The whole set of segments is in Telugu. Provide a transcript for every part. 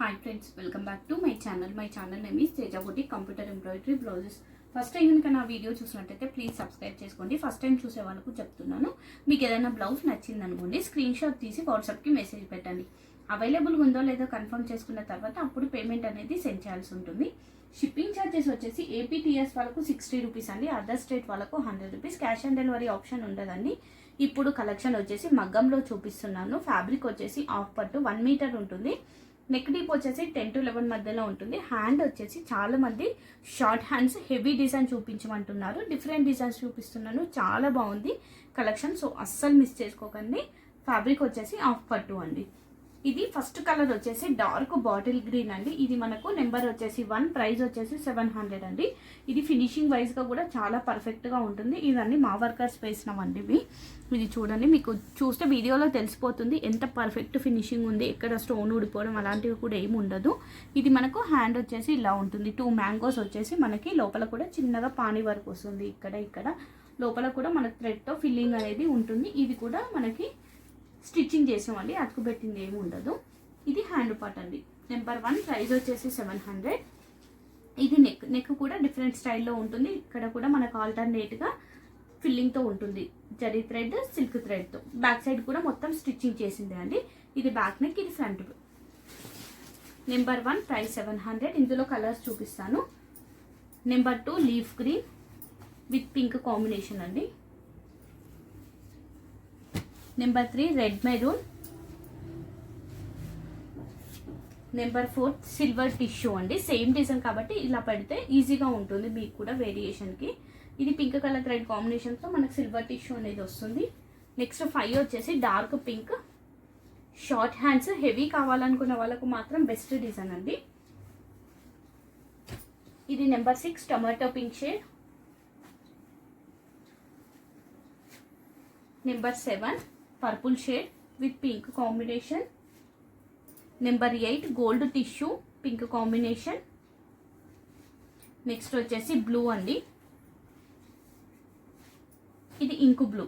Hi friends, welcome back to my channel. My channel name is Teja Boutique Computer Embroidery Blouses. First time కనుక నా వీడియో చూసినట్టయితే ప్లీజ్ సబ్స్క్రైబ్ చేసుకోండి. ఫస్ట్ టైం చూసే వాళ్ళకు చెప్తున్నాను, మీకు ఏదైనా బ్లౌజ్ నచ్చింది అనుకోండి, స్క్రీన్ షాట్ తీసి వాట్సాప్కి మెసేజ్ పెట్టండి. అవైలబుల్గా ఉందో లేదో కన్ఫర్మ్ చేసుకున్న తర్వాత అప్పుడు పేమెంట్ అనేది సెండ్ చేయాల్సి ఉంటుంది. షిప్పింగ్ ఛార్జెస్ వచ్చేసి ఏపీటీఎస్ వాళ్ళకు 60 రూపీస్ అండి, అదర్ స్టేట్ వాళ్ళకు 100 rupees. Cash on delivery option ఉండదండి. ఇప్పుడు కలెక్షన్ వచ్చేసి మగ్గంలో చూపిస్తున్నాను. ఫ్యాబ్రిక్ వచ్చేసి ఆఫ్ పట్టు 1 మీటర్ ఉంటుంది. నెక్ డీప్ వచ్చేసి 10 to 11 మధ్యలో ఉంటుంది. హ్యాండ్ వచ్చేసి చాలా మంది షార్ట్ హ్యాండ్స్ హెవీ డిజైన్ చూపించమంటున్నారు. డిఫరెంట్ డిజైన్స్ చూపిస్తున్నాను, చాలా బాగుంది కలెక్షన్. సో అస్సలు మిస్ చేసుకోకండి. ఫ్యాబ్రిక్ వచ్చేసి ఆఫ్ పట్టు అండి. ఇది ఫస్ట్ కలర్ వచ్చేసి డార్క్ బాటిల్ గ్రీన్ అండి. ఇది మనకు నెంబర్ వచ్చేసి 1, ప్రైస్ వచ్చేసి 700 అండి. ఇది ఫినిషింగ్ వైజ్గా కూడా చాలా పర్ఫెక్ట్గా ఉంటుంది. ఇవన్నీ మా వర్కర్స్ వేసినామండి. ఇది చూడండి, మీకు చూస్తే వీడియోలో తెలిసిపోతుంది ఎంత పర్ఫెక్ట్ ఫినిషింగ్ ఉంది. ఎక్కడ స్టోన్ ఊడిపోవడం అలాంటివి కూడా ఏమి ఉండదు. ఇది మనకు హ్యాండ్ వచ్చేసి ఇలా ఉంటుంది. 2 మ్యాంగోస్ వచ్చేసి మనకి లోపల కూడా చిన్నగా పానీ వర్క్ వస్తుంది. ఇక్కడ లోపల కూడా మనకు థ్రెడ్తో ఫిల్లింగ్ అనేది ఉంటుంది. ఇది కూడా మనకి స్టిచ్చింగ్ చేసామండి, అతుకు పెట్టింది ఏమి ఉండదు. ఇది హ్యాండ్ పార్ట్ అండి. నెంబర్ 1, ప్రైస్ వచ్చేసి 700. ఇది నెక్ కూడా డిఫరెంట్ స్టైల్లో ఉంటుంది. ఇక్కడ కూడా మనకు ఆల్టర్నేట్గా ఫిల్లింగ్తో ఉంటుంది. జరీ థ్రెడ్, సిల్క్ థ్రెడ్తో. బ్యాక్ సైడ్ కూడా మొత్తం స్టిచ్చింగ్ చేసిందే అండి. ఇది బ్యాక్ నెక్, ఇది ఫ్రంట్. Number 1, price 700. ఇందులో కలర్స్ చూపిస్తాను. Number 2, leaf green with pink combination అండి. Number 3, red maroon. Number 4, silver tissue అండి. సేమ్ డిజైన్ కాబట్టి ఇలా పెడితే ఈజీగా ఉంటుంది మీకు కూడా వేరియేషన్కి. ఇది పింక్ కలర్ థ్రెడ్ కాంబినేషన్తో మనకు సిల్వర్ టిష్యూ అనేది వస్తుంది. నెక్స్ట్ 5 వచ్చేసి dark pink. Short hands heavy కావాలనుకున్న వాళ్ళకు మాత్రం బెస్ట్ డిజైన్ అండి. ఇది number 6, tomato pink shade. Number 7, purple shade with pink combination. Number 8, gold tissue pink combination. Next వచ్చేసి బ్లూ అండి. ఇది ఇంకు బ్లూ.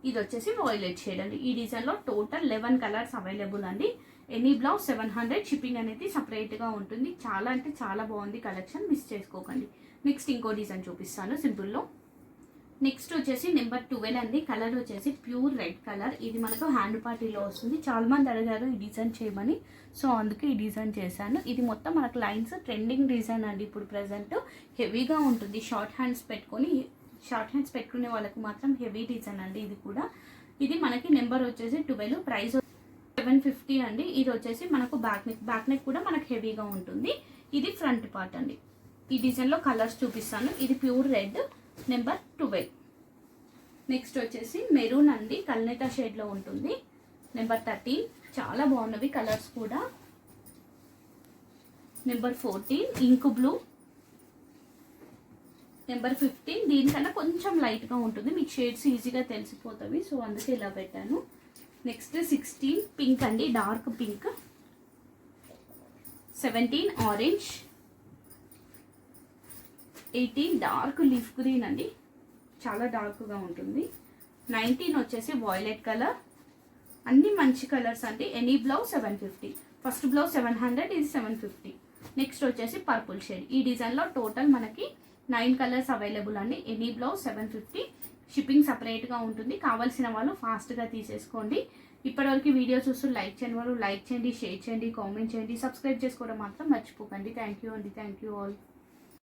ఇది వచ్చేసి వాయిలెట్ షేడ్ అండి. ఈ డిజైన్లో టోటల్ 11 కలర్స్ అవైలబుల్ అండి. Any blouse 700. షిప్పింగ్ అనేది సపరేట్గా ఉంటుంది. చాలా అంటే చాలా బాగుంది కలెక్షన్, మిస్ చేసుకోకండి. నెక్స్ట్ ఇంకో డిజైన్ చూపిస్తాను సింపుల్లో. నెక్స్ట్ వచ్చేసి నెంబర్ 12 అండి. కలర్ వచ్చేసి ప్యూర్ రెడ్ కలర్. ఇది మనకు హ్యాండ్ పార్టీలో వస్తుంది. చాలా మంది అడిగారు ఈ డిజైన్ చేయమని, సో అందుకే ఈ డిజైన్ చేశాను. ఇది మొత్తం మనకు లైన్స్ ట్రెండింగ్ డిజైన్ అండి. ఇప్పుడు ప్రెజెంట్ హెవీగా ఉంటుంది. షార్ట్ హ్యాండ్స్ పెట్టుకునే వాళ్ళకి మాత్రం హెవీ డిజైన్ అండి. ఇది మనకి నెంబర్ వచ్చేసి 12, ప్రైస్ 750 అండి. ఇది వచ్చేసి మనకు బ్యాక్ నెక్ కూడా మనకు హెవీగా ఉంటుంది. ఇది ఫ్రంట్ పార్ట్ అండి. ఈ డిజైన్లో కలర్స్ చూపిస్తాను. ఇది ప్యూర్ రెడ్, నెంబర్ 12. నెక్స్ట్ వచ్చేసి మెరూన్ అండి, కల్నేత షేడ్లో ఉంటుంది. నెంబర్ 13, చాలా బాగున్నవి కలర్స్ కూడా. Number 14, ink blue. నెంబర్ 15, దీనికన్నా కొంచెం లైట్గా ఉంటుంది, మీకు షేడ్స్ ఈజీగా తెలిసిపోతాయి, సో అందుకే ఇలా పెట్టాను. నెక్స్ట్ 16, పింక్ అండి, dark pink. 17, orange. 18, dark leaf green అండి, చాలా డార్క్గా ఉంటుంది. 19 వచ్చేసి వాయిలెట్ కలర్. అన్ని మంచి కలర్స్ అండి. Any blouse 750. ఫస్ట్ బ్లౌజ్ 700, ఇది 750. నెక్స్ట్ వచ్చేసి పర్పుల్ షేడ్. ఈ డిజైన్లో టోటల్ మనకి 9 కలర్స్ అవైలబుల్ అండి. Any blouse 750. షిప్పింగ్ సపరేట్గా ఉంటుంది. కావాల్సిన వాళ్ళు ఫాస్ట్గా తీసేసుకోండి. ఇప్పటివరకు వీడియో చూస్తూ లైక్ చేయని వాళ్ళు లైక్ చేయండి, షేర్ చేయండి, కామెంట్ చేయండి, సబ్స్క్రైబ్ చేసుకోవడం మాత్రం మర్చిపోకండి. థ్యాంక్ యూ అండి. Thank you all.